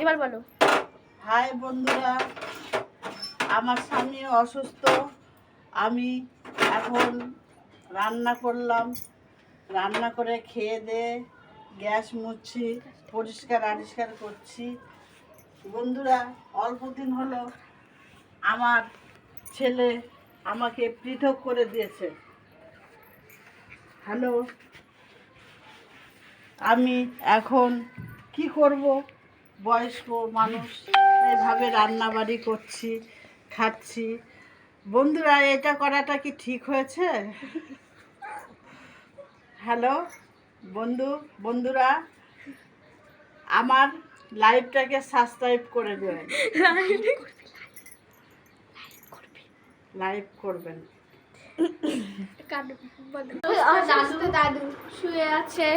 এবার বলো। হাই বন্ধুরা, আমার স্বামী অসুস্থ। আমি এখন রান্না করলাম, রান্না করে খেয়ে দিয়ে গ্যাস মুছছি, পরিষ্কার আরিষ্কার করছি। বন্ধুরা, অল্প দিন হলো আমার ছেলে আমাকে পৃথক করে দিয়েছে। হ্যালো, আমি এখন কি করব? বয়স্ক মানুষ, এভাবে রান্নাবাড়ি করছি, খাচ্ছি। বন্ধুরা, এটা করাটা কি ঠিক হয়েছে? হ্যালো বন্ধুরা, আমার লাইভটাকে সাবস্ক্রাইব করে দেবেন, লাইভ করবেন। দাদু শুয়ে আছে।